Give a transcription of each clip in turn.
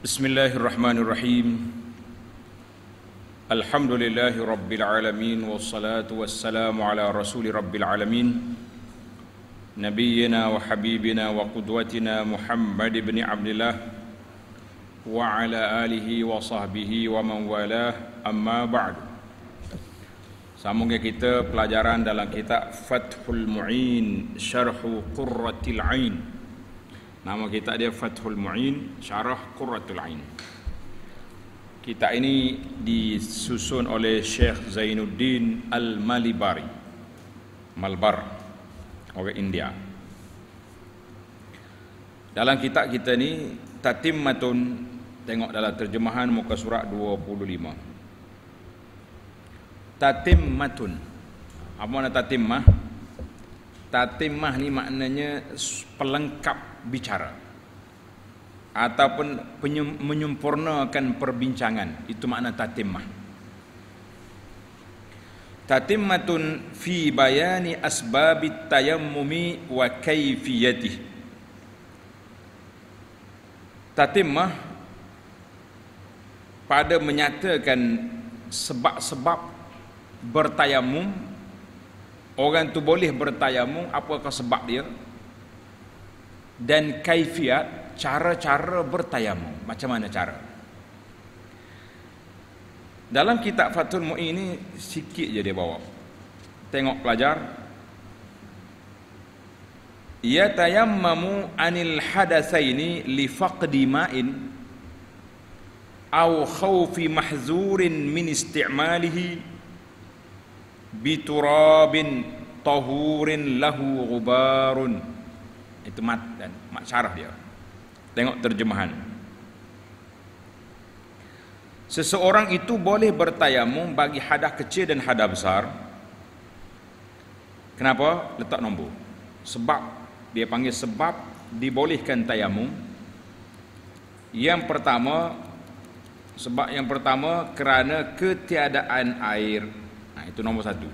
Bismillahirrahmanirrahim. Alhamdulillahi rabbil alamin, wassalatu wassalamu ala rasuli rabbil alamin, nabiyyina wa habibina wa qudwatina Muhammad ibn Abdillah wa ala alihi wa sahbihi wa man walah, amma ba'du. Sambung kita pelajaran dalam kitab Fathul Mu'in Syarhu Qurratil Ain. Nama kitab dia Fathul Mu'in Syarah Qurratul Ain. Kitab ini disusun oleh Syekh Zainuddin Al-Malibari, Malbar, orang India. Dalam kitab kita ni tatimmatun, tengok dalam terjemahan muka surat 25. Tatimmatun. Apa makna tatimmah? Tatimmah ni maknanya pelengkap bicara ataupun menyempurnakan perbincangan. Itu makna tatimmah. Tatimmatun fi bayani asbabit tayammumi wa kaifiyatih. Tatimmah pada menyatakan sebab-sebab bertayamum. Orang tu boleh bertayamum, apakah sebab dia, dan kaifiat, cara-cara bertayamum, macam mana cara. Dalam kitab Fathul Mu'in ini sikit je dia bawa. Tengok pelajar. Yatayammamu anil hadatsaini li faqdi ma'in aw khawfi mahzurin min isti'malihi biturabin tahurin lahu ghubarun. Itu mat dan mat syarah dia. Tengok terjemahan. Seseorang itu boleh bertayamum bagi hadas kecil dan hadas besar. Kenapa? Letak nombor. Sebab, dia panggil sebab dibolehkan tayamum. Yang pertama, sebab yang pertama kerana ketiadaan air. Nah, itu nombor satu.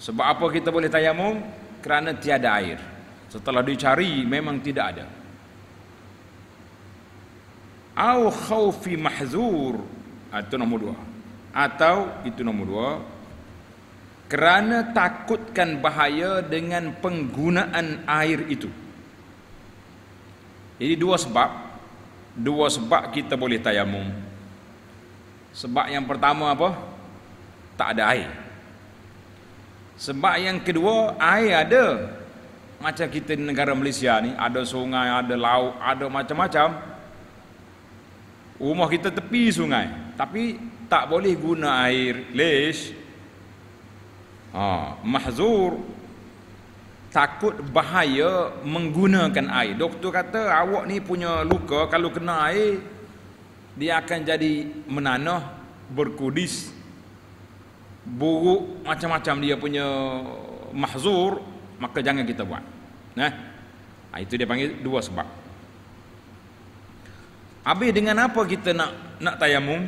Sebab apa kita boleh tayamum? Kerana tiada air. Setelah dicari memang tidak ada. Au khawfi mahzur, itu nombor dua. Atau itu nombor dua, kerana takutkan bahaya dengan penggunaan air itu. Jadi dua sebab kita boleh tayamum. Sebab yang pertama apa? Tak ada air. Sebab yang kedua, air ada. Macam kita di negara Malaysia ni, ada sungai, ada laut, ada macam-macam. Rumah kita tepi sungai, tapi tak boleh guna air. Lish? Mahzur, takut bahaya menggunakan air. Doktor kata awak ni punya luka, kalau kena air dia akan jadi menanah, berkudis, buruk, macam-macam dia punya mahzur, maka jangan kita buat. Itu dia panggil dua sebab. Habis dengan apa kita nak tayamum?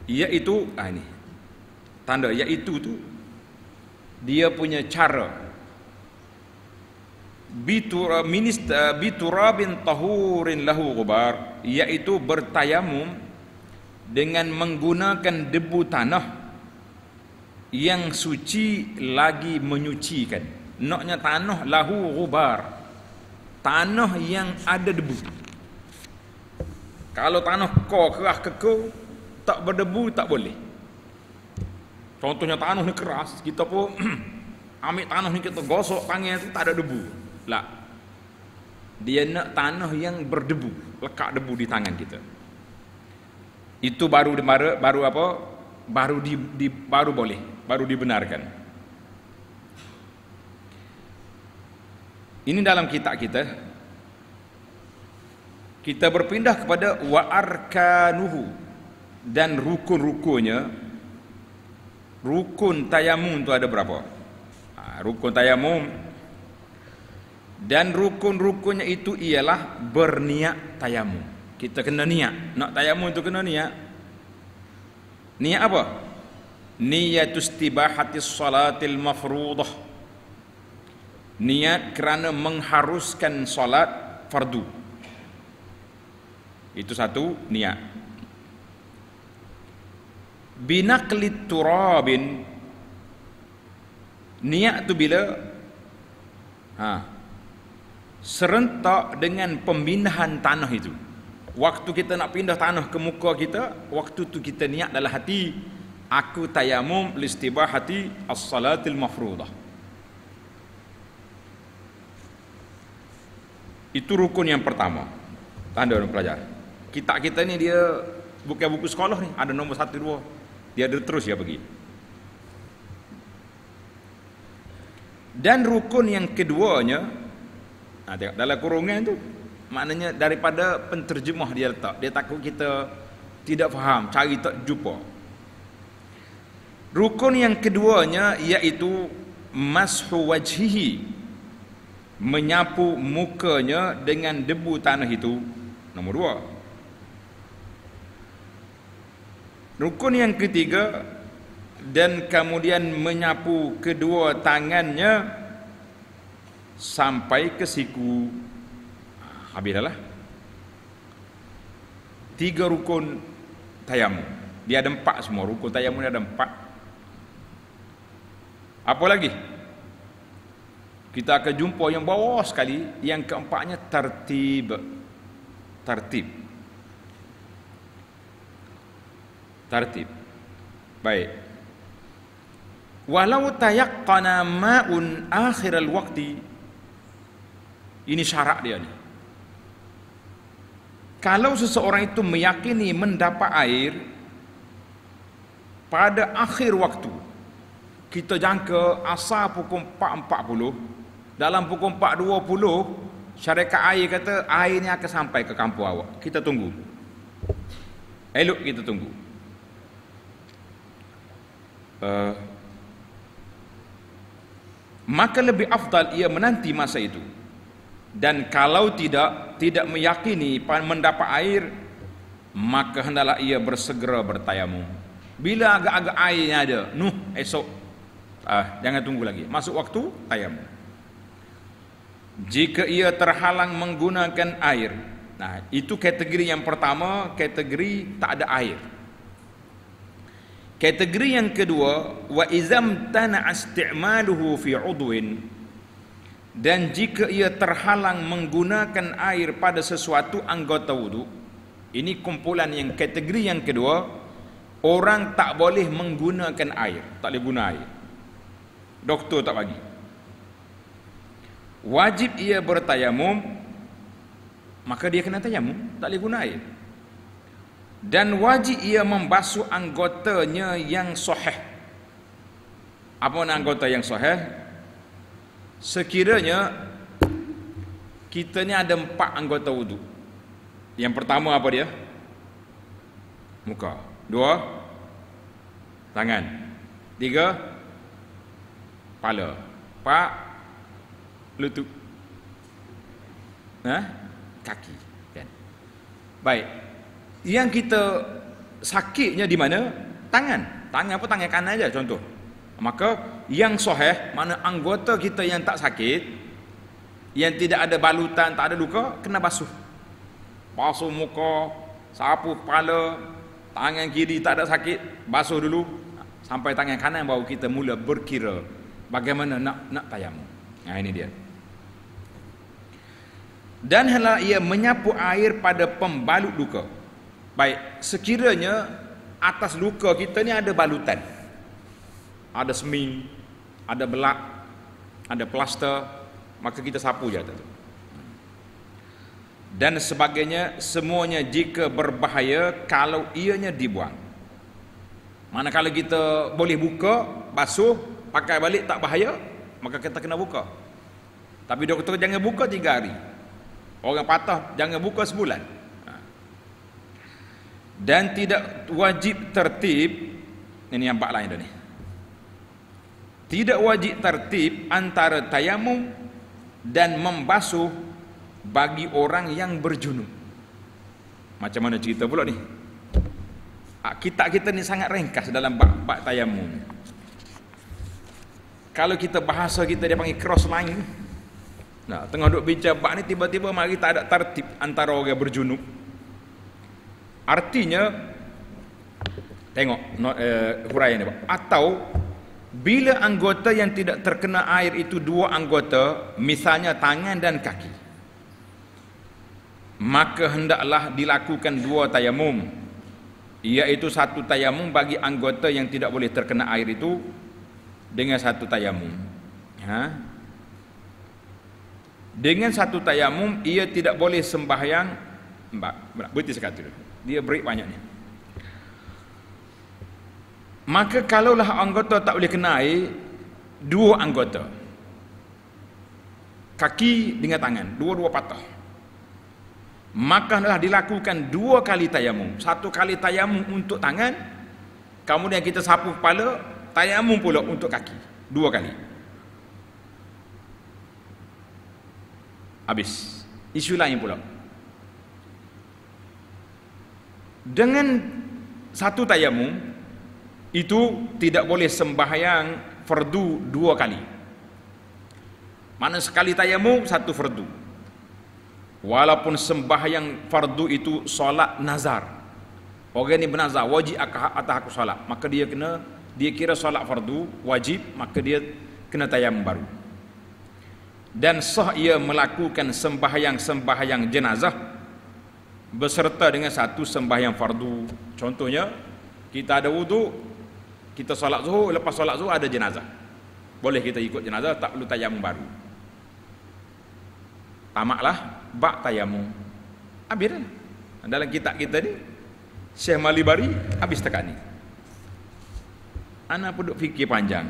Iaitu ini tanda, iaitu tu dia punya cara. Biturabin tahurin lahu ghubar, iaitu bertayamum dengan menggunakan debu tanah yang suci lagi menyucikan. Naknya tanah lahu ghubar, tanah yang ada debu. Kalau tanah keras kekau tak berdebu tak boleh. Contohnya tanah ni keras, kita pun ambil tanah ni kita gosok tangan tu tak ada debu. Lah. Dia nak tanah yang berdebu, lekat debu di tangan kita. Itu baru apa? Baru boleh, baru dibenarkan. Ini dalam kitab kita. Kita berpindah kepada wa arkanuhu, dan rukun-rukunnya. Rukun tayamum tu ada berapa? Rukun tayamum, dan rukun-rukunnya itu ialah berniat tayamum. Kita kena niat. Nak tayamum itu kena niat. Niat apa? Niyatus tibahatis salatil mafruḍah. Niat kerana mengharuskan solat fardu. Itu satu niat. Binaqlit turabin, niat tu bila serentak dengan pembindahan tanah itu. Waktu kita nak pindah tanah ke muka kita, waktu tu kita niat dalam hati, aku tayamum listibahati as-salatil mafruḍah. Itu rukun yang pertama. Tanda orang pelajar. Kita ni dia bukan buku sekolah ni, ada nombor 1 2. Dia ada terus ya pergi. Dan rukun yang keduanya, tengok dalam kurungan tu, maknanya daripada penterjemah dia letak. Dia takut kita tidak faham, cari tak jumpa. Rukun yang keduanya iaitu mashu wajhihi, menyapu mukanya dengan debu tanah itu. Nombor 2. Rukun yang ketiga, dan kemudian menyapu kedua tangannya sampai ke siku. Habis dah lah. 3 rukun tayamum. Dia ada 4 semua. Rukun tayamum dia ada 4. Apa lagi? Kita akan jumpa yang bawah sekali. Yang keempatnya tartib. Baik. Walau tayaqqana ma'un akhiral waqti, ini syarat dia ni. Kalau seseorang itu meyakini mendapat air pada akhir waktu, kita jangka asar pukul 4.40, dalam pukul 4.20 syarikat air kata air ni akan sampai ke kampung awak. Kita tunggu. Elok kita tunggu. Maka lebih afdal ia menanti masa itu. Dan kalau tidak meyakini mendapat air, maka hendaklah ia bersegera bertayamum. Bila agak-agak airnya ada, esok jangan tunggu lagi, masuk waktu tayamum. Jika ia terhalang menggunakan air, itu kategori yang pertama, kategori tak ada air. Kategori yang kedua, wa izam tana'a isti'maluhu fi 'udwin, dan jika ia terhalang menggunakan air pada sesuatu anggota wudu. Ini kumpulan yang kategori yang kedua, orang tak boleh menggunakan air, tak boleh guna air. Doktor tak bagi. Wajib ia bertayamum, maka dia kena tayamum, tak boleh guna air. Dan wajib ia membasuh anggotanya yang sahih. Apa makna anggota yang sahih? Sekiranya kita ni ada 4 anggota wudu. Yang pertama apa dia? Muka. 2, tangan. 3, kepala. 4, lutut. Kaki. Kan? Baik. Yang kita sakitnya di mana? Tangan. Tangan apa? Tangan kanan aja contoh. Maka yang sahih, mana anggota kita yang tak sakit, yang tidak ada balutan, tak ada luka, kena basuh. Basuh muka, sapu kepala, tangan kiri tak ada sakit, basuh dulu sampai tangan kanan, baru kita mula berkira bagaimana nak tayamum. Ini dia. Dan hendaklah ia menyapu air pada pembalut luka. Baik, sekiranya atas luka kita ni ada balutan, ada seming, ada belak, ada plaster, maka kita sapu je atas tu. Dan sebagainya, semuanya jika berbahaya kalau ianya dibuang. Manakala kita boleh buka, basuh, pakai balik tak bahaya, maka kita kena buka. Tapi doktor jangan buka 3 hari. Orang patah jangan buka sebulan. Dan tidak wajib tertib, ini yang bab lain dah ni. Tidak wajib tertib antara tayamum dan membasuh bagi orang yang berjunub. Macam mana cerita pula ni? Kita ni sangat ringkas dalam bab tayamum. Kalau kita bahasa kita dia panggil cross line. Nah, tengah duk bincang bab ni tiba-tiba mari tak ada tertib antara orang berjunub. Artinya tengok huraian ni, atau bila anggota yang tidak terkena air itu dua anggota, misalnya tangan dan kaki, maka hendaklah dilakukan dua tayamum, iaitu satu tayamum bagi anggota yang tidak boleh terkena air itu dengan satu tayamum. Dengan satu tayamum ia tidak boleh sembahyang. Berhenti sekali dulu, dia break banyaknya. Maka kalaulah anggota tak boleh kena air, dua anggota, kaki dengan tangan, dua-dua patah, maka hendaklah dilakukan dua kali tayamum. Satu kali tayamum untuk tangan, kemudian kita sapu kepala, tayamum pula untuk kaki, dua kali. Habis. Isu lain pula, dengan satu tayamum itu tidak boleh sembahyang fardu dua kali. Mana sekali tayamum satu fardu. Walaupun sembahyang fardu itu solat nazar, orang ni bernazar wajib atas aku solat, maka dia kira solat fardu wajib, maka dia kena tayamum baru. Dan sah ia melakukan sembahyang jenazah beserta dengan satu sembahyang fardu. Contohnya kita ada wudu, kita solat zuhur, lepas solat zuhur ada jenazah, boleh kita ikut jenazah, tak perlu tayamum baru. Tamaklah bak tayamum, habis dah. Dalam kitab kita ni Syekh Malibari habis tekan ni. Ana pun duk fikir panjang.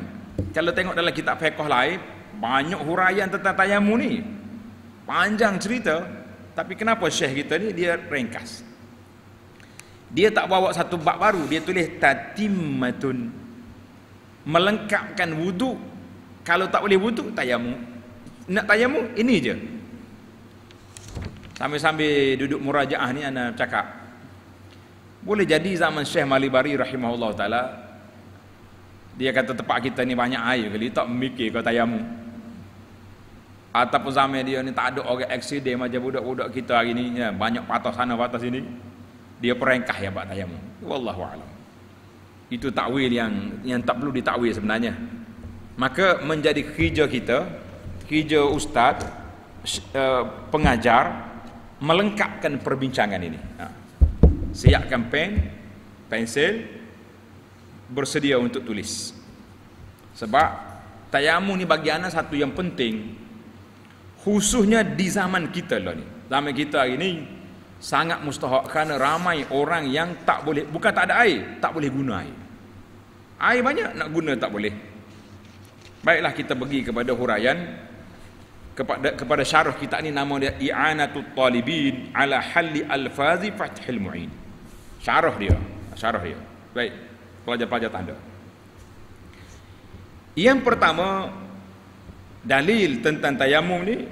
Kalau tengok dalam kitab fiqh lain, banyak huraian tentang tayamum ni, panjang cerita. Tapi kenapa Syekh kita ni dia ringkas, dia tak bawa satu bab baru, dia tulis tatimmatun, melengkapkan wudu. Kalau tak boleh wudu, tayamum. Nak tayamum ini je. Sambil-sambil duduk murajaah ni ana cakap, boleh jadi zaman Syekh Malibari rahimahullah taala, dia kata tempat kita ni banyak air kali, tak memikir kau tayamum. Ataupun zaman dia ni tak ada orang aksiden macam budak-budak kita hari ni, ya, banyak patah sana patah sini, dia perengkah ya bab tayamum. Wallahu a'lam. Itu takwil yang tak perlu ditakwil sebenarnya. Maka menjadi kerja kita, kerja ustaz, pengajar, melengkapkan perbincangan ini. Siapkan pen, pensil, bersedia untuk tulis. Sebab tayamum ni bagi anak satu yang penting, khususnya di zaman kita lah ni. Zaman kita hari ni sangat mustahak, kerana ramai orang yang tak boleh, bukan tak ada air, tak boleh guna air. Air banyak, nak guna tak boleh. Baiklah, kita pergi kepada huraian, kepada syarah kita ni, nama dia I'anatut Talibin ala Halli Alfazi Fathil Mu'in. Syarah dia. Baik, pelajar-pelajar tanda. Yang pertama, dalil tentang tayamum ni,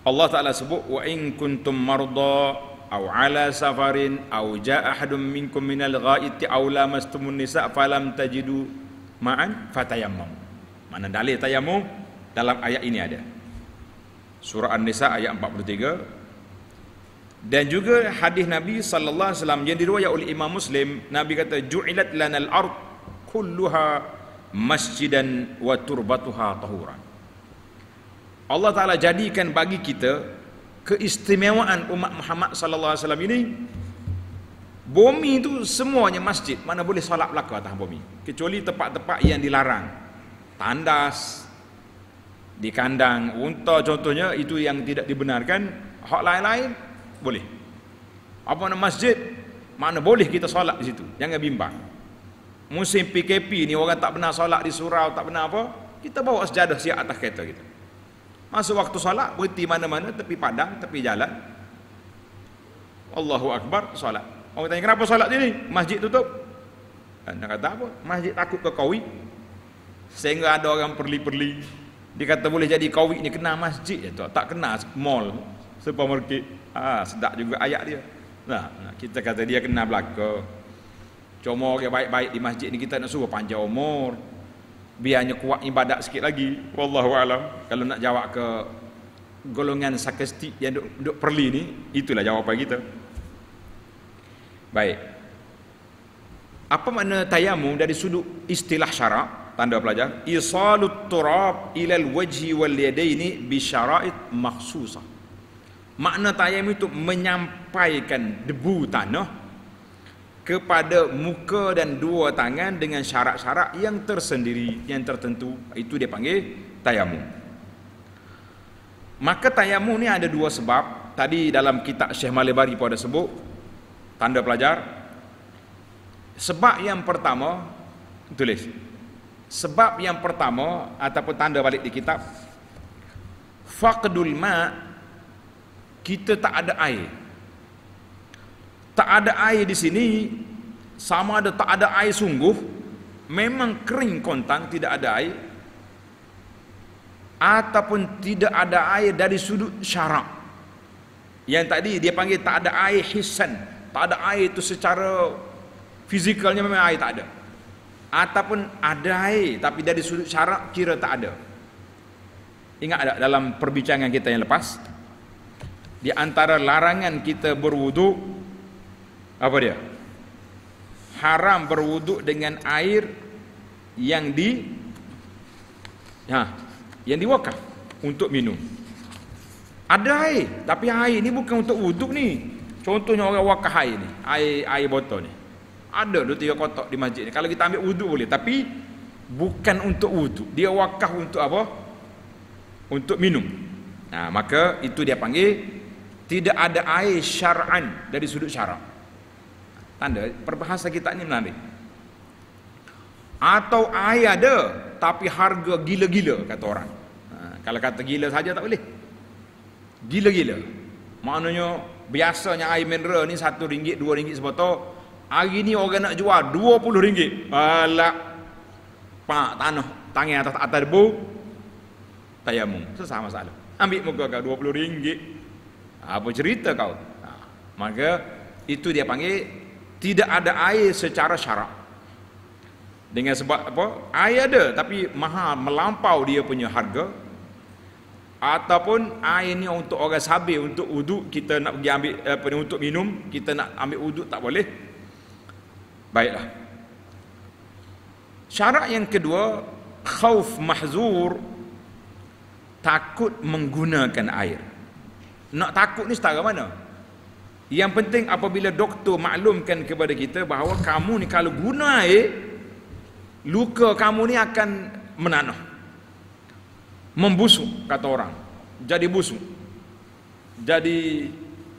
Allah Ta'ala sebut, wa in kuntum marda aw ala safarin aw jaa ahadun minkum minal ghaiti aw lamastumun nisa falam tajidu ma'an fatayammam. Mana dalil tayamum dalam ayat ini ada. Surah An-Nisa ayat 43. Dan juga hadis Nabi sallallahu alaihi wasallam yang diriwayatkan oleh Imam Muslim, Nabi kata, ju'ilat lanal ard kulluha masjidan wa turbatuha tahuran. Allah Ta'ala jadikan bagi kita keistimewaan umat Muhammad sallallahu alaihi wasallam ini, bumi itu semuanya masjid, mana boleh solat belaka atas bumi, kecuali tempat-tempat yang dilarang, tandas, di kandang unta contohnya, itu yang tidak dibenarkan. Hak lain-lain boleh. Apa nama masjid, mana boleh kita solat di situ, jangan bimbang. Musim PKP ni orang tak pernah solat di surau, tak pernah apa, kita bawa sejadah siap atas kereta kita. Masa waktu solat, berhenti mana-mana, tepi padang, tepi jalan, Allahu Akbar, solat. Orang tanya, kenapa solat sini? Masjid tutup. Anda kata apa? Masjid takut ke Covid, sehingga ada orang perli-perli, dia kata boleh jadi Covid ni kena masjid je, tak kena mall, supermarket. Sedap juga ayat dia. Nah, kita kata dia kena belaka. Cuma orang baik-baik di masjid ni kita nak suruh panjang umur. biarnya kuat ibadat sikit lagi. Wallahu alam. Kalau nak jawab ke golongan sarkastik yang duk perli ni, itulah jawapan kita. Baik. Apa makna tayamum dari sudut istilah syarak? Tanda pelajar, isalut turab ilal wajhi wal yadaini bi syara'it makhsusah. Makna tayamum itu menyampaikan debu tanah kepada muka dan dua tangan dengan syarat-syarat yang tersendiri, yang tertentu. Itu dia panggil tayamum. Maka tayamum ni ada dua sebab. Tadi dalam kitab Syekh Malibari pun ada sebut, tanda pelajar. Sebab yang pertama, tulis. Sebab yang pertama ataupun tanda balik di kitab, faqdul ma, kita tak ada air. Tak ada air di sini sama ada tak ada air sungguh, memang kering kontang, tidak ada air, ataupun tidak ada air dari sudut syarak. Yang tadi dia panggil tak ada air hissan, tak ada air itu secara fizikalnya memang air tak ada. Ataupun ada air tapi dari sudut syarak kira tak ada. Ingat tak dalam perbincangan kita yang lepas, di antara larangan kita berwuduk, apa dia? Haram berwuduk dengan air yang yang diwakaf untuk minum. Ada air, tapi air ni bukan untuk wuduk ni. Contohnya orang wakaf air ni, air botol ni. Ada 2-3 kotak di masjid ni. Kalau kita ambil wuduk boleh, tapi bukan untuk wuduk. Dia wakaf untuk apa? Untuk minum. Nah, maka itu dia panggil tidak ada air syar'an dari sudut syarak. Tanda perbahasa kita ni menarik. Atau air ada tapi harga gila-gila kata orang. Kalau kata gila saja tak boleh. Gila-gila. Maknanya biasanya air mineral ni RM1, RM2 sebotol. Hari ni orang nak jual RM20. Alah. Pak tanah tangan atas debu. Tayamum. Selesai masalah. Ambil muka kau RM20. Apa cerita kau? Maka itu dia panggil tidak ada air secara syarak. Dengan sebab apa? Air ada tapi mahal, melampau dia punya harga. Ataupun air ni untuk orang sabi, untuk wuduk, kita nak pergi ambil untuk minum, kita nak ambil wuduk tak boleh. Baiklah. Syarat yang kedua, khauf mahzur, takut menggunakan air. Nak takut ni setara mana? Yang penting apabila doktor maklumkan kepada kita bahawa kamu ni kalau guna air, luka kamu ni akan menanah, membusuk kata orang, jadi busuk, jadi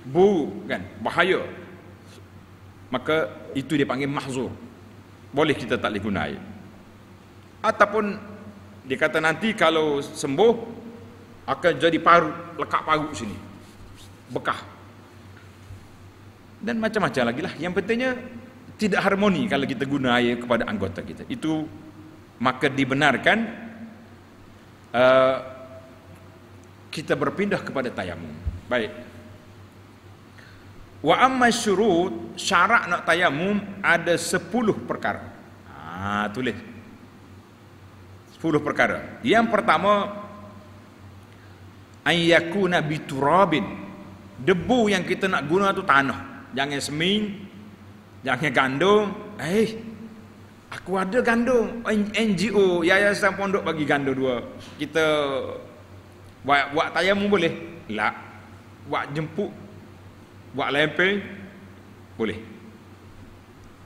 buruk kan, bahaya. Maka itu dia panggil mahzur. Boleh kita tak boleh guna air. Ataupun dia kata nanti kalau sembuh akan jadi paru, lekat paru sini, bekah. Dan macam-macam lagi lah. Yang pentingnya tidak harmoni kalau kita guna air kepada anggota kita. Itu maka dibenarkan kita berpindah kepada tayamum. Baik. Wa amma syurut, syarat nak tayamum ada 10 perkara. Tulis 10 perkara. Yang pertama, an yakuna biturabin, debu yang kita nak guna tu tanah, jangan seming, jangan gandum. Aku ada gandum, NGO Yayasan Pondok bagi gandum 2, kita buat tayamum boleh? Tak. Buat jemput, buat lempeng boleh.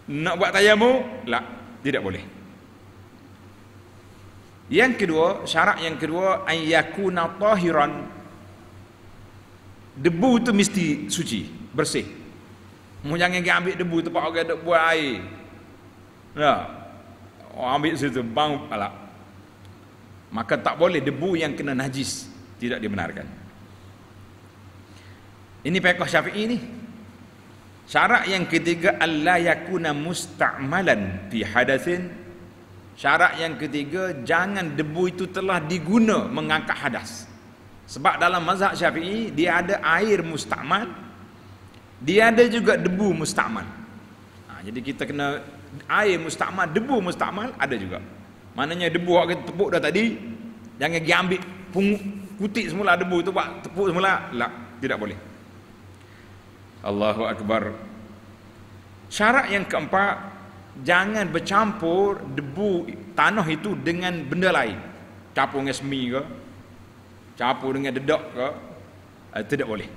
Nak buat tayamum? Tak, tidak boleh. Yang kedua, syarat yang kedua, an yakuna tahiran, debu tu mesti suci, bersih. Mu jangan ambil debu tempat orang ada buat air. Ambil situ bang alak. Maka tak boleh debu yang kena najis, tidak dibenarkan. Ini fiqh Syafi'i ni. Syarat yang ketiga, alla yakuna musta'malan fi hadatsin. Syarat yang ketiga, jangan debu itu telah diguna mengangkat hadas. Sebab dalam mazhab Syafi'i dia ada air musta'mal, dia ada juga debu musta'mal. Jadi kita kena air musta'mal, debu musta'mal ada juga. Maknanya debu yang kita tepuk dah tadi, jangan pergi ambil kutik semula debu itu buat tepuk semula. La, tidak boleh. Allahu Akbar. Syarat yang keempat, jangan bercampur debu tanah itu dengan benda lain. Campur dengan semi ke, campur dengan dedak ke, tidak boleh.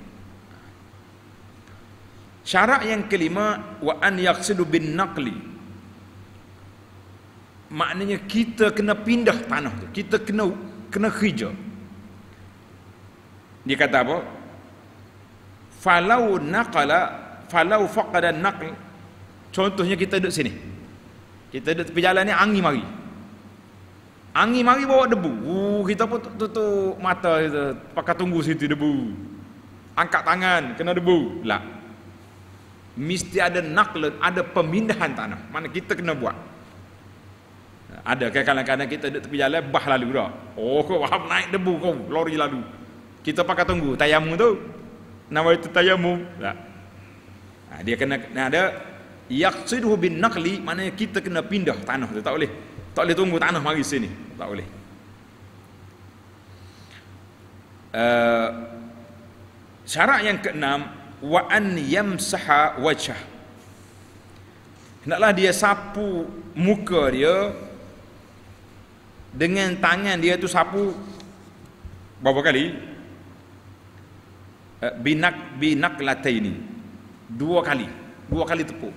Syarat yang kelima, wa an yaqsidu bin naqli. Maknanya kita kena pindah tanah tu, kita kena hijau. Dia kata apa? Falau faqada naql. Contohnya kita duduk sini, kita duduk tepi jalan ni, angin mari bawa debu, kita pun tutup mata kita, pakai tunggu situ debu, angkat tangan kena debu. Lah, mesti ada naql, ada pemindahan tanah. Mana kita kena buat. Ada kadang-kadang kita duduk tepi jalan, bah lalu dah, oh kau naik debu, kau lori lalu, kita pakai tunggu tayamum tu, nama itu tayamum. Lah, dia kena ada yaqsiduhu bin naqli, maknanya kita kena pindah tanah tu, tak boleh tunggu tanah mari sini, tak boleh. Syarat yang keenam, wa an yamsaha wajhah. Hendaklah dia sapu muka dia dengan tangan dia tu, sapu berapa kali? Binaqlataini, dua kali tepuk.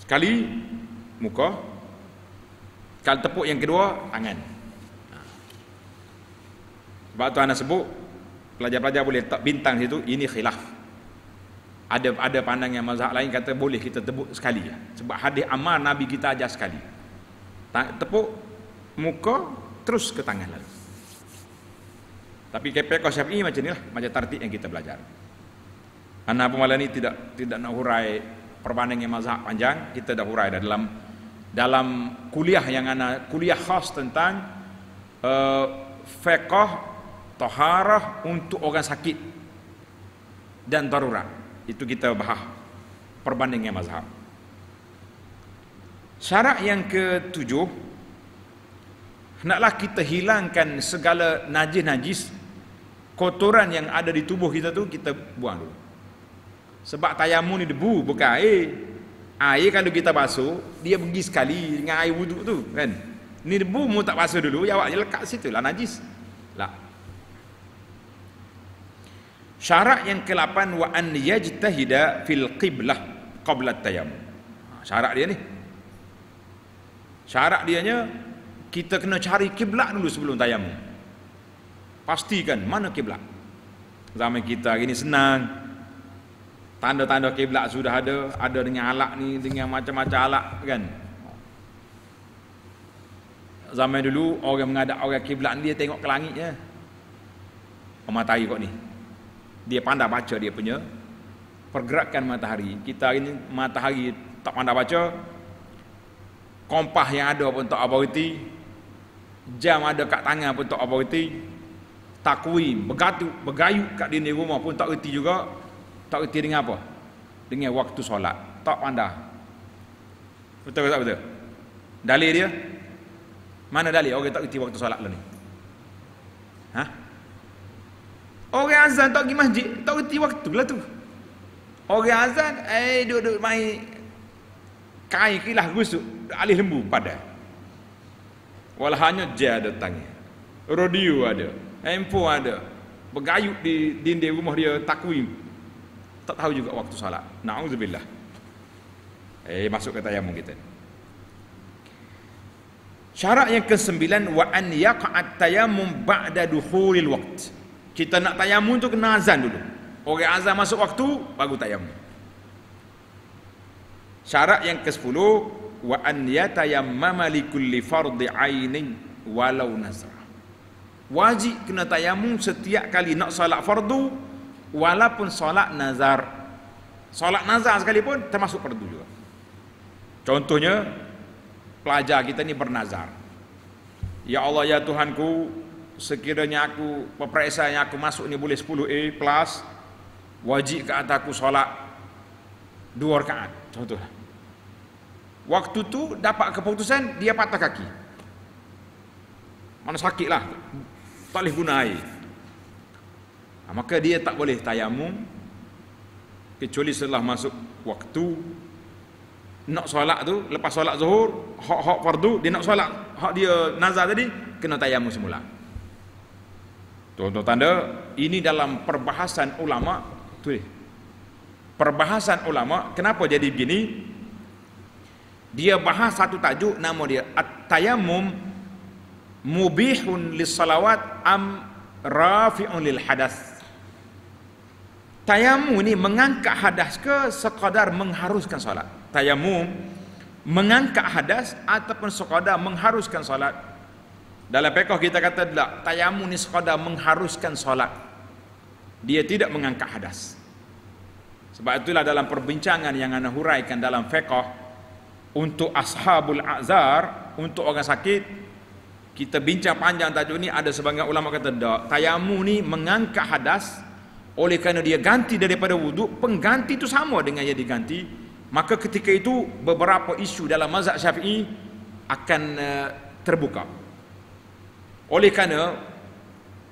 Sekali muka, kali tepuk yang kedua tangan. Sebab tu anak sebut, pelajar-pelajar boleh letak bintang situ, ini khilaf. Ada pandangan mazhab lain kata boleh kita tepuk sekali. Sebab hadis amal Nabi kita ajar sekali. Tepuk muka terus ke tangan lalu. Tapi KPK Syafi'i macam inilah, macam tertib yang kita belajar. Anak pemalam ni tidak nak hurai perbandingan mazhab panjang, kita dah hurai dah dalam kuliah yang kuliah khas tentang fiqh taharah untuk orang sakit dan darurat. Itu kita bahas perbandingan mazhab. Syarat yang ketujuh, hendaklah kita hilangkan segala najis-najis, kotoran yang ada di tubuh kita tu kita buang dulu. Sebab tayamum ni debu, bukan air. Air kalau kita basuh, dia pergi sekali dengan air wuduk tu kan. Ni debu mu tak basuh dulu, ya awak je lekat situ lah najis. Lah. Syarat yang ke-8, wa an yajtahida fil qiblah qabla tayammum. Syarat dia ni. Syarat dianya kita kena cari kiblat dulu sebelum tayamum. Pastikan mana kiblat. Zaman kita hari ni senang. Tanda-tanda kiblat sudah ada dengan alat ni, dengan macam-macam alat kan. Zaman dulu orang menghadap orang kiblat dia tengok ke langit je. Matahari kok ni. Dia pandai baca dia punya pergerakan matahari. Kita hari ni matahari tak pandai baca. Kompas yang ada pun tak apa reti. Jam ada kat tangan pun tak apa reti. Takwim bergayut kat dinding rumah pun tak reti juga. Tak reti dengan apa? Dengan waktu solat. Tak pandai. Betul ke tak betul? Dalil dia? Mana dalil orang tak reti waktu solat lah ni? Hah? Orang azan tak pergi masjid, tak reti waktu lah tu. Orang azan, duduk main kain kilah gusuk, alih lembu pada. Walahnya je ada tangan. Radio ada, handphone ada. Bergayut di dinding rumah dia takwim. Tak tahu juga waktu salat. Na'udzubillah. Masuk ke tayamum kita. Syarat yang ke-9, wa an yaqa'at tayammum ba'da dukhulil waqt. Kita nak tayamum tu kena azan dulu. Orang azan masuk waktu baru tayamum. Syarat yang ke-10, wa an yatayammama li kulli fardhi 'ainin walau nazar. Wajib kena tayamum setiap kali nak solat fardu, walaupun solat nazar. Solat nazar sekalipun termasuk fardu juga. Contohnya pelajar kita ni bernazar, ya Allah ya Tuhanku, sekiranya aku peperiksaan yang aku masuk ni boleh 10A plus, wajib ke atas aku solat 2 rakaat contohnya. Waktu tu dapat keputusan dia patah kaki. Mana sakit lah, tak boleh guna air. Maka dia tak boleh tayamum kecuali setelah masuk waktu nak solat tu. Lepas solat zuhur, hak fardu, dia nak solat, hak dia nazar tadi, kena tayamum semula. Tuan-tuan tanda, ini dalam perbahasan ulama. Perbahasan ulama, kenapa jadi begini? Dia bahas satu tajuk, nama dia at-tayammum mubihun lis-salawat am rafi'un lil hadas. Tayamum ni mengangkat hadas ke sekadar mengharuskan solat? Tayamum mengangkat hadas ataupun sekadar mengharuskan solat? Dalam fiqh kita kata tak, tayamum ni sekadar mengharuskan solat. Dia tidak mengangkat hadas. Sebab itulah dalam perbincangan yang ana huraikan dalam fiqh, untuk ashabul a'zar, untuk orang sakit, kita bincang panjang tajuk ni. Ada sebagian ulama kata tak, tayamum ni mengangkat hadas, oleh kerana dia ganti daripada wuduk, pengganti itu sama dengan yang diganti. Maka ketika itu beberapa isu dalam mazhab Syafi'i akan terbuka. Oleh kerana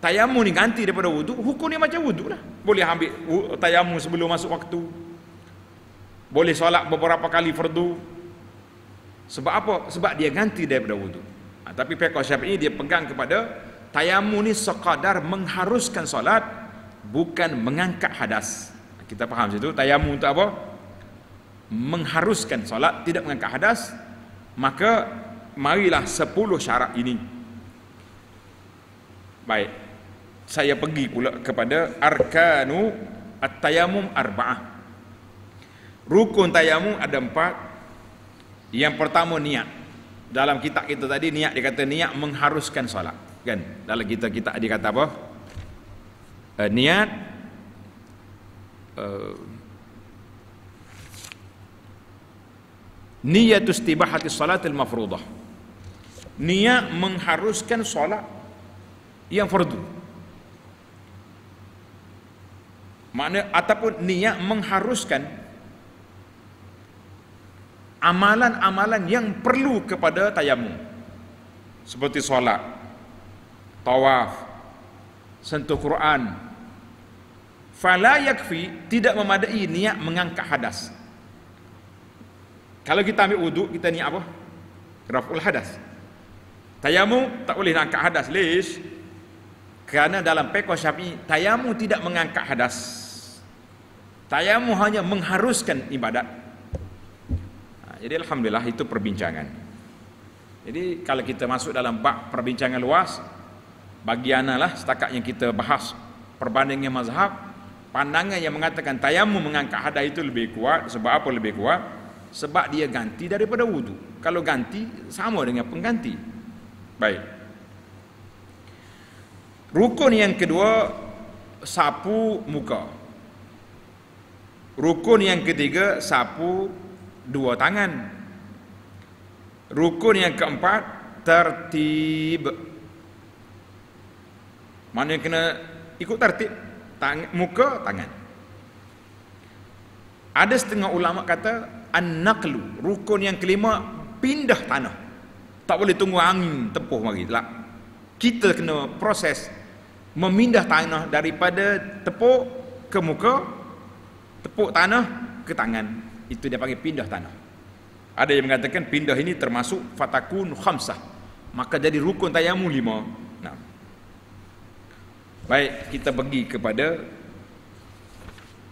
tayamum ni ganti daripada wuduk, hukum ni macam wuduk lah. Boleh ambil tayamum sebelum masuk waktu, boleh solat beberapa kali fardu. Sebab apa? Sebab dia ganti daripada wuduk. Tapi fiqh Syafi'i dia pegang kepada tayamum ni sekadar mengharuskan solat, bukan mengangkat hadas. Kita faham situ. Tayamum untuk apa? Mengharuskan solat, tidak mengangkat hadas. Maka marilah 10 syarat ini. Baik, saya pergi pula kepada arkanu at-tayammum arba'ah. Rukun tayamum ada 4. Yang pertama niat. Dalam kitab kita tadi niat, dia kata niat mengharuskan solat, kan? Dalam kita dia kata apa? Niat niyatu istibahati salatil mafruḍah. Niat mengharuskan solat yang fardu. Makna ataupun niat mengharuskan amalan-amalan yang perlu kepada tayamum, seperti solat, tawaf, sentuh Quran. Fala yakfi, tidak memadai niat mengangkat hadas. Kalau kita ambil wuduk, kita niat apa? Raf'ul hadas. Tayamum tak boleh nak angkat hadas. Lish? Kerana dalam fiqh Syafi'i, tayamum tidak mengangkat hadas. Tayamum hanya mengharuskan ibadat. Jadi alhamdulillah itu perbincangan. Jadi kalau kita masuk dalam bab perbincangan luas, bagi ana lah setakat yang kita bahas perbandingan mazhab, pandangan yang mengatakan tayamum mengangkat hadas itu lebih kuat. Sebab apa lebih kuat? Sebab dia ganti daripada wudu. Kalau ganti sama dengan pengganti. Baik. Rukun yang kedua, sapu muka. Rukun yang ketiga, sapu dua tangan. Rukun yang keempat, tertib. Mana yang kena ikut tertib? Muka, tangan. Ada setengah ulama kata an-naqlu, rukun yang kelima, pindah tanah. Tak boleh tunggu angin tepuh mari. Tak. Kita kena proses memindah tanah daripada tepuk ke muka, tepuk tanah ke tangan. Itu dia panggil pindah tanah. Ada yang mengatakan pindah ini termasuk fatakun khamsah, maka jadi rukun tayamum 5. Nah. Baik, kita pergi kepada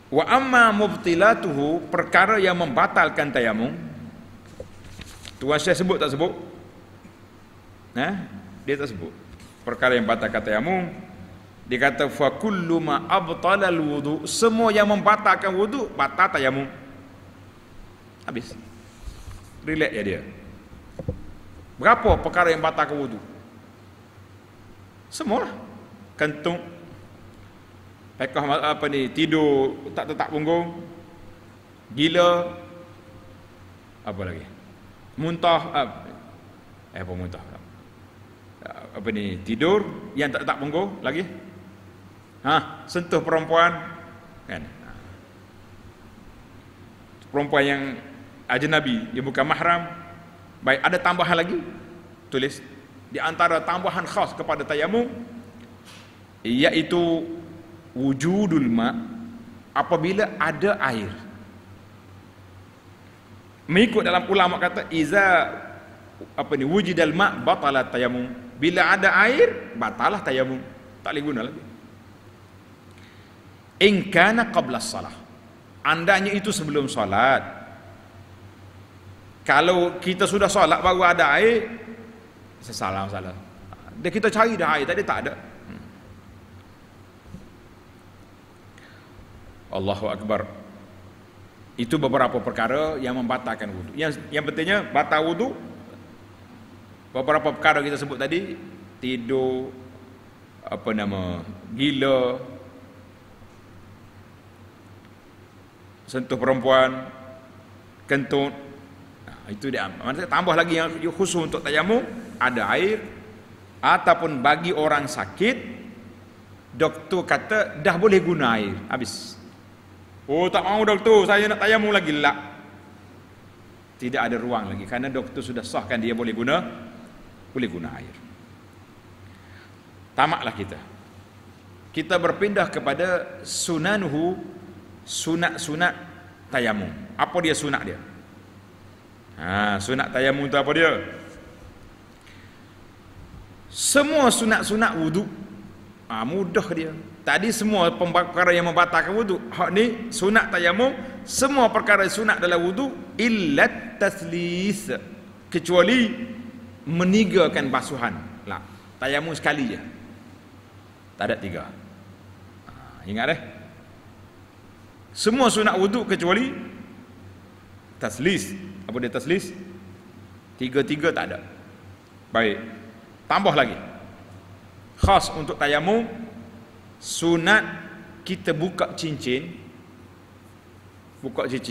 wa amma mubtilatuhu, perkara yang membatalkan tayamum. Tuan Syekh sebut tak sebut? Dia tak sebut. Perkara yang membatalkan tayamum, dia kata fa kullu ma abtala al-wudu, semua yang membatalkan wudu batal tayamum. Habis. Relax ya dia. Berapa perkara yang batalkan wudu? Semua lah. Kentung, apa ni, tidur tak tetap punggung, gila, apa lagi, muntah, apa muntah, apa ni, tidur yang tak tetap punggung lagi, sentuh perempuan, kan, perempuan yang ajnabi, dia bukan mahram. Baik, ada tambahan lagi, tulis di antara tambahan khas kepada tayamum, iaitu wujudul ma, apabila ada air. Mengikut dalam ulama kata iza wujudal ma batalat tayamum, bila ada air batalah tayamum, tak boleh guna lagi. In kana qabla salah, andanya itu sebelum solat. Kalau kita sudah solat baru ada air, salah. Dia kita cari dah air, tadi tak ada. Allahu Akbar. Itu beberapa perkara yang membatalkan wudu. Yang pentingnya batal wudu, beberapa perkara kita sebut tadi, tidur, gila, sentuh perempuan, kentut. Itu dia. Maksudnya tambah lagi yang khusus untuk tayamum, ada air, ataupun bagi orang sakit, doktor kata dah boleh guna air, habis. Oh, tak mau doktor, saya nak tayamum lagi. Tak, tidak ada ruang lagi, karena doktor sudah sahkan dia boleh guna air. Tamaklah kita berpindah kepada sunanuhu, sunat tayamum. Apa dia sunat dia? Sunat tayamum itu apa dia? Semua sunat wudu, mudah dia. Tadi semua perkara yang membatalkan wudu, hak ni sunat tayamum, semua perkara sunat dalam wudu illat taslis, kecuali menigakan basuhan. Lah, tayamum sekali je, tak ada 3. Ingat semua sunat wudu kecuali taslis. Apa dia taslis? 3 tak ada. Baik, tambah lagi khas untuk tayamum, sunat kita buka cincin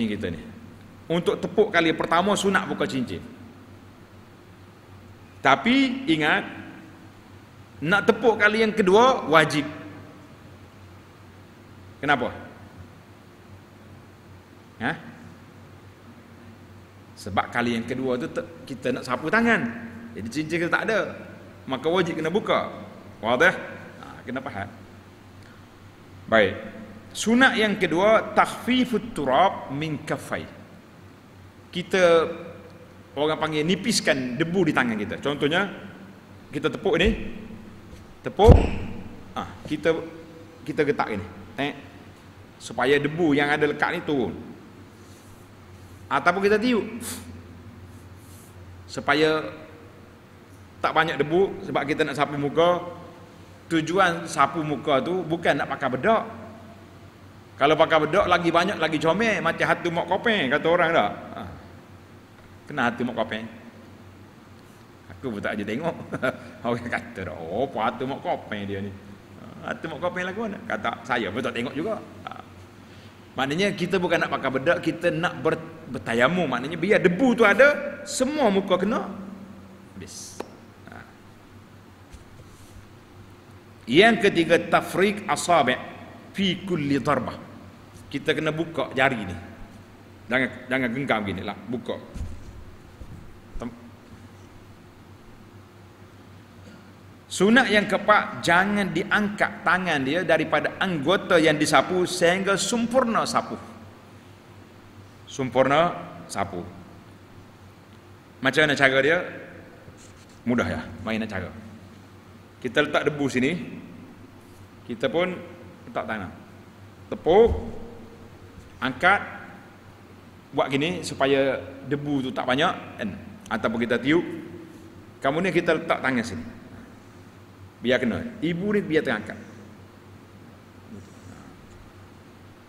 kita ni. Untuk tepuk kali pertama sunat buka cincin. Tapi ingat, nak tepuk kali yang kedua wajib. Kenapa? Sebab kali yang kedua tu kita nak sapu tangan, jadi cincin kita tak ada, maka wajib kena buka. Wadah? Kena faham. Baik. Sunat yang kedua, takhfifut turab min kaffai. Kita orang panggil nipiskan debu di tangan kita. Contohnya kita tepuk ni, kita getak ini, supaya debu yang ada lekat ni turun. Ataupun kita tiup supaya tak banyak debu, sebab kita nak sapu muka. Tujuan sapu muka tu bukan nak pakai bedak. Kalau pakai bedak lagi banyak, lagi comel, macam hatu mak kopeng kata orang tak. Kena hatu mak kopeng. Aku pun tak aja tengok. Orang kata dah, oh hatu mak kopeng dia ni. Hatu mak kopeng lagu mana? Kata saya pun tak tengok juga. Maknanya kita bukan nak pakai bedak, kita nak bertayamum. Maknanya biar debu tu ada, semua muka kena, habis. Yang ketiga, tafriq asabi' fi kulli darbah. Kita kena buka jari ni. Jangan genggam gini lah, buka. Sunat yang keempat, jangan diangkat tangan dia daripada anggota yang disapu sehingga sempurna sapu. Macam mana cara dia? Mudah ya, main cara. Kita letak debu sini, kita pun letak tangan, tepuk, angkat, buat gini supaya debu tu tak banyak, kan? Ataupun kita tiup. Kemudian kita letak tangan sini, biar kena. Ibu ni biar terangkat,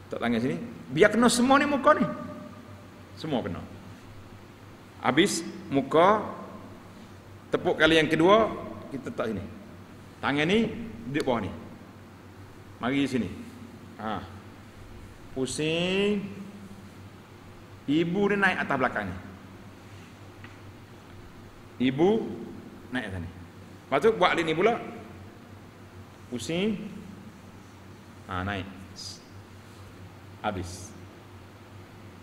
letak tangan sini, biar kena semua ni muka ni, semua kena. Habis muka, tepuk kali yang kedua, kita letak sini. Tangan ni di bawah ni, mari sini, pusing. Ibu ni naik atas belakang ni, ibu naik atas ni. Lepas tu buat ni pula, pusing, naik, habis.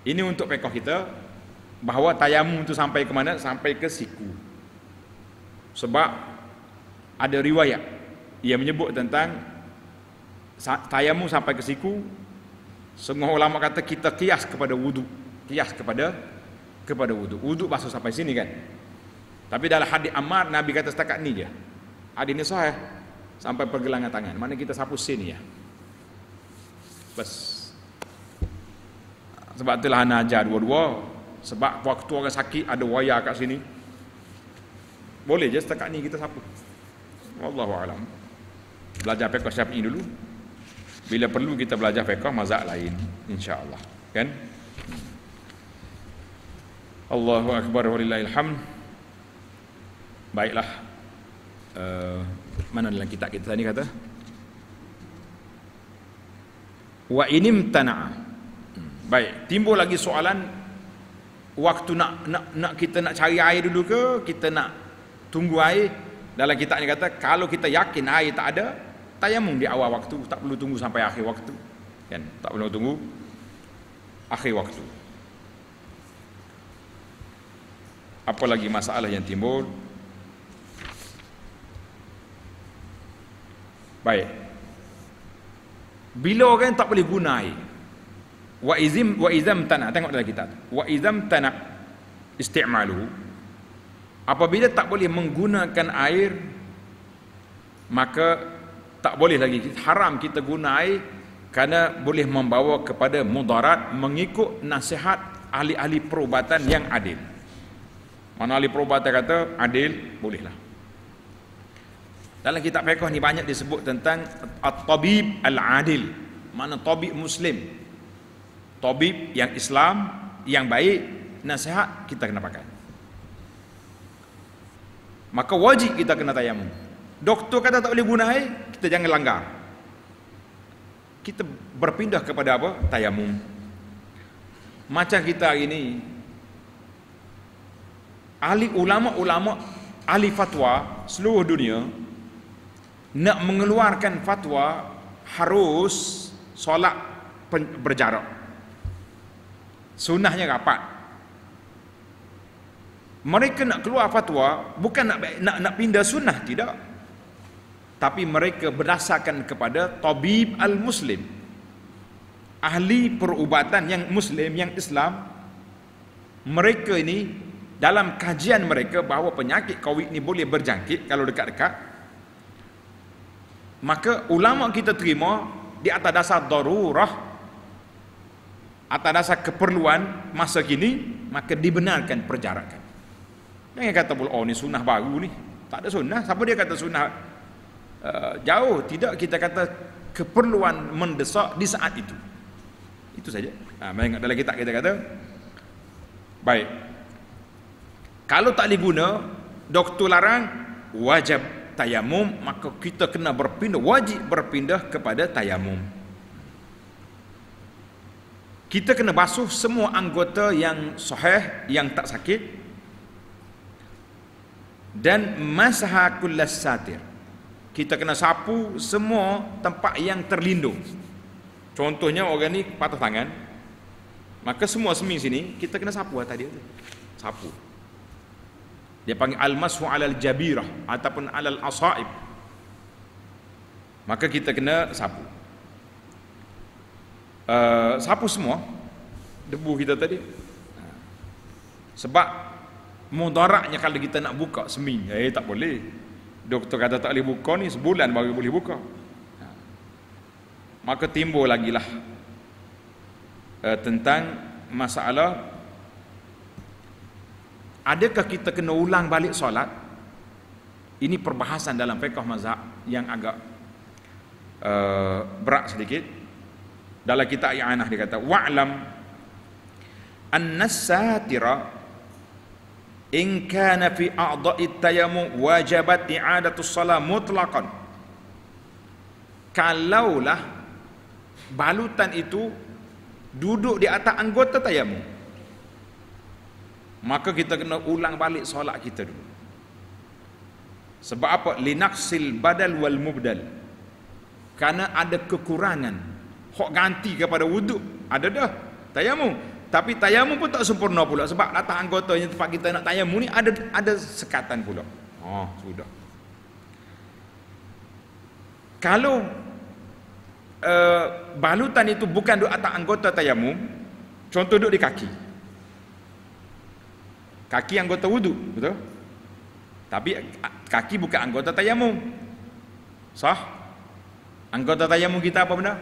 Ini untuk pekoh kita. bahawa tayamum itu sampai ke mana? Sampai ke siku. Sebab ada riwayat yang menyebut tentang tayamum sampai ke siku. Semua ulama kata kita kias kepada wudu. Kias kepada wudu. Wudu basuh sampai sini kan. Tapi dalam hadis Ammar Nabi kata setakat ni je. Hadis ni sahih sampai pergelangan tangan. Mana kita sapu sini ya. Bas. Sebab itulah ana ajar dua-dua. Sebab waktu orang sakit ada wayar kat sini. Boleh je setakat ni kita sapu. Wallahu alam. Belajar fiqh Syafi'i dulu. Bila perlu kita belajar fiqh mazhab lain, insya-Allah. Kan? Allahu akbar walillahil hamd. Baiklah. Mana dalam kitab kita tadi kata? Wa inim tana'a. Baik, timbul lagi soalan waktu nak kita nak cari air dulu ke kita nak tunggu air. Dalam kitab ni kata kalau kita yakin air tak ada, tayamum di awal waktu, tak perlu tunggu sampai akhir waktu. Kan? Tak perlu tunggu akhir waktu. Apa lagi masalah yang timbul? Baik. Bila orang tak boleh guna air, wa izam tana, tengok dalam kitab. Wa izam tana isti'maluhu, apabila tak boleh menggunakan air, maka tak boleh lagi, haram kita guna air kerana boleh membawa kepada mudarat mengikut nasihat ahli-ahli perubatan yang adil. Mana ahli perubatan kata adil, bolehlah. Dalam kitab fiqh ni banyak disebut tentang at-tabib al-adil. Mana tabib muslim, tabib yang Islam, yang baik, nasihat kita kena pakai. Maka wajib kita kena tayamum. Doktor kata tak boleh guna air, kita jangan langgar. Kita berpindah kepada apa? Tayamum. Macam kita hari ini, ahli ulama-ulama, ahli fatwa seluruh dunia nak mengeluarkan fatwa harus solat berjarak. Sunnahnya rapat. Mereka nak keluar fatwa bukan nak pindah sunnah, tidak. Tapi mereka berdasarkan kepada tabib al-muslim, ahli perubatan yang muslim, yang Islam. Mereka ini dalam kajian mereka bahawa penyakit COVID ni boleh berjangkit kalau dekat-dekat, maka ulama kita terima di atas dasar darurah, atas dasar keperluan masa kini, maka dibenarkan perjarakan. Jangan kata pula, oh ni sunnah baru ni. Tak ada sunnah. Siapa dia kata sunnah jauh? Tidak, kita kata keperluan mendesak di saat itu. Itu saja. Ingat dalam kitab kita kata, baik, kalau tak boleh guna, doktor larang, wajib tayamum, maka kita kena berpindah, wajib berpindah kepada tayamum. Kita kena basuh semua anggota yang sahih, yang tak sakit, dan masaha kullas satir. Kita kena sapu semua tempat yang terlindung. Contohnya orang ni patah tangan, maka semua seming sini kita kena sapu atas dia tu. Sapu. Dia panggil al-mashu alal jabirah ataupun alal asaib. Maka kita kena sapu. Sapu semua debu kita tadi. Sebab mudaratnya kalau kita nak buka seming, tak boleh. Doktor kata tak boleh buka ni, sebulan baru boleh buka. Maka timbul lagi lah tentang masalah, adakah kita kena ulang balik solat? Ini perbahasan dalam fiqh mazhab yang agak berat sedikit. Dalam kitab I'anah dia kata, wa'lam an-satira in kana fi a'dha'i tayammum wajibat i'adatus salat mutlaqan. Kalaulah balutan itu duduk di atas anggota tayamum, maka kita kena ulang balik solat kita dulu. Sebab apa? Linaqsil badal wal mubdal. Karena ada kekurangan. Hok ganti kepada wuduk ada dah tayamum, Tapi tayamum pun tak sempurna pula sebab atas anggotanya tempat kita nak tayamum ni ada sekatan pula. Oh, sudah. Kalau balutan itu bukan duduk atas anggota tayamum, contoh duduk di kaki. Kaki anggota wudu, betul? Tapi kaki bukan anggota tayamum. Sah? Anggota tayamum kita apa benda?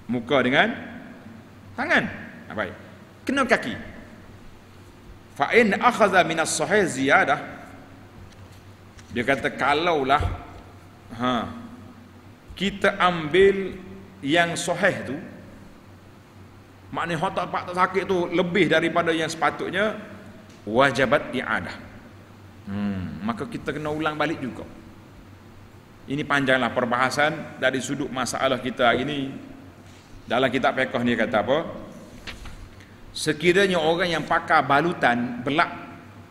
Muka dengan tangan. Baik. Kena kaki. Fa in akhadha min as-sahih ziyadah. Dia kata kalaulah kita ambil yang sahih tu, maknanya otak pak tak sakit tu lebih daripada yang sepatutnya, wajabat i'adah. Maka kita kena ulang balik juga. Ini panjanglah perbahasan dari sudut masalah kita hari ini. Dalam kitab fiqh ni kata apa? Sekiranya orang yang pakai balutan belak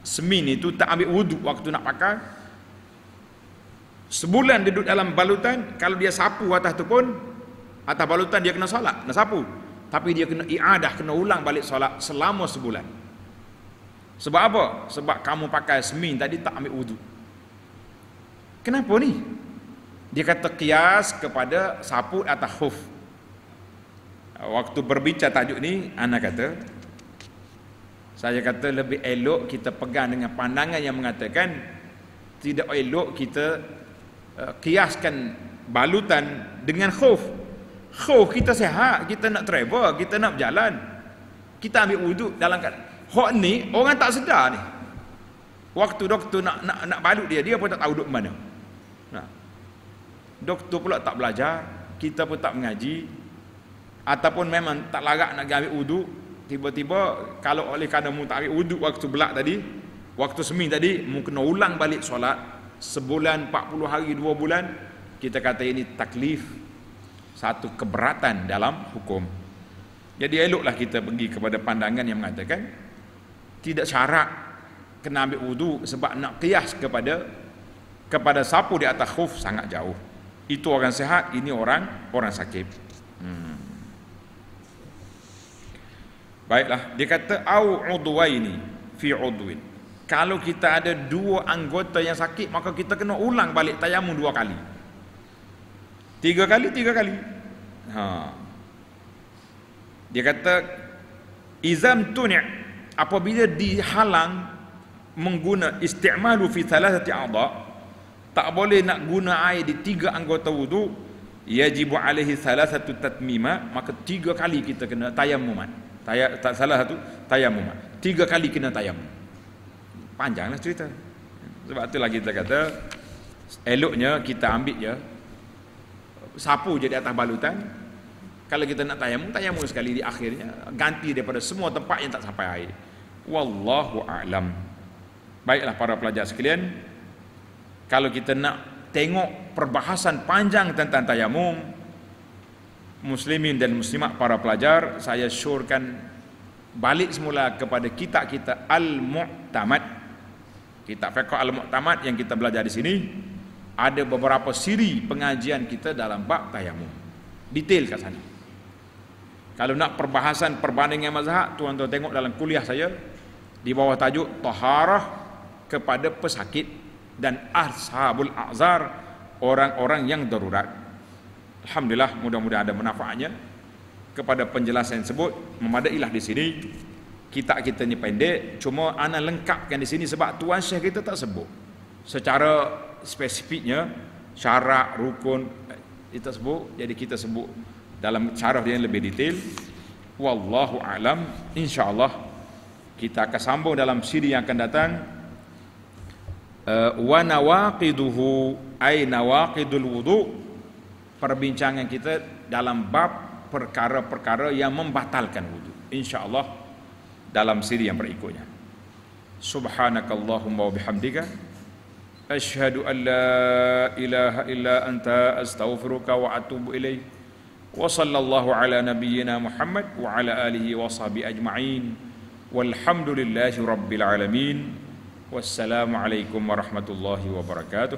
semin itu tak ambil wuduk waktu nak pakai, sebulan duduk dalam balutan, kalau dia sapu atas tu pun, atas balutan dia kena solat, kena sapu. Tapi dia kena i'adah, kena ulang balik solat selama sebulan. Sebab apa? Sebab kamu pakai semin tadi tak ambil wuduk. Kenapa ni? Dia kata kias kepada sapu atas khuf. Waktu berbincang tajuk ni, ana kata, saya kata lebih elok kita pegang dengan pandangan yang mengatakan tidak elok kita kiaskan balutan dengan khuf. Khuf kita sehat, kita nak travel, kita nak berjalan, kita ambil wuduk dalam hak ni orang tak sedar ni. Waktu doktor nak balut dia pun tak tahu duduk mana. Nah, doktor pula tak belajar, kita pun tak mengaji, ataupun memang tak larat nak ambil wuduk, tiba-tiba kalau oleh kerana mu tak ambil wuduk waktu belak tadi, waktu semin tadi, mu kena ulang balik solat sebulan, 40 hari, 2 bulan. Kita kata ini taklif, satu keberatan dalam hukum. Jadi eloklah kita pergi kepada pandangan yang mengatakan tidak syarat kena ambil wuduk, sebab nak qiyas kepada sapu di atas khuf sangat jauh. Itu orang sehat, ini orang sakit. Baiklah, dia kata au udwaini fi udwin. Kalau kita ada 2 anggota yang sakit, maka kita kena ulang balik tayamum 2 kali. 3 kali. Dia kata izam tuni', apabila dihalang mengguna isti'malu fi thalathati a'dha, tak boleh nak guna air di 3 anggota wudu, yajibu alaihi thalathatu tatmima, maka 3 kali kita kena tayamuman. Salah satu tayamuman. 3 kali kena tayamum. Panjanglah cerita. Sebab itulah kita kata eloknya kita ambil je sapu je di atas balutan. Kalau kita nak tayamum sekali di akhirnya, ganti daripada semua tempat yang tak sampai air. Wallahu a'lam. Baiklah para pelajar sekalian, kalau kita nak tengok perbahasan panjang tentang tayamum, muslimin dan muslimat para pelajar, saya syorkan balik semula kepada kitab kita Al-Mu'tamad. Kitab fiqh Al-Mu'tamad yang kita belajar di sini, ada beberapa siri pengajian kita dalam bab tayamum. Detail kat sana. Kalau nak perbahasan perbandingan mazhab, tuan-tuan tengok dalam kuliah saya di bawah tajuk taharah kepada pesakit dan ashabul a'zar, orang-orang yang darurat. Alhamdulillah, mudah-mudahan ada manfaatnya. Kepada penjelasan tersebut memadailah di sini. Kitab kita ni pendek, cuma ana lengkapkan di sini sebab tuan syekh kita tak sebut secara spesifiknya syarat rukun kita sebut, jadi kita sebut dalam syarah dia yang lebih detail. Wallahu alam. Insyaallah kita akan sambung dalam siri yang akan datang. Wa nawaqiduhu ay nawaqidul wudu, perbincangan kita dalam bab perkara-perkara yang membatalkan wudu, insyaallah dalam siri yang berikutnya. Subhanakallahumma wa bihamdika asyhadu an la ilaha illa anta astaghfiruka wa atubu ilaik. Wa sallallahu ala nabiyyina Muhammad wa ala alihi wa sahbihi ajma'in. Walhamdulillahi rabbil alamin. Wassalamu alaikum warahmatullahi wabarakatuh.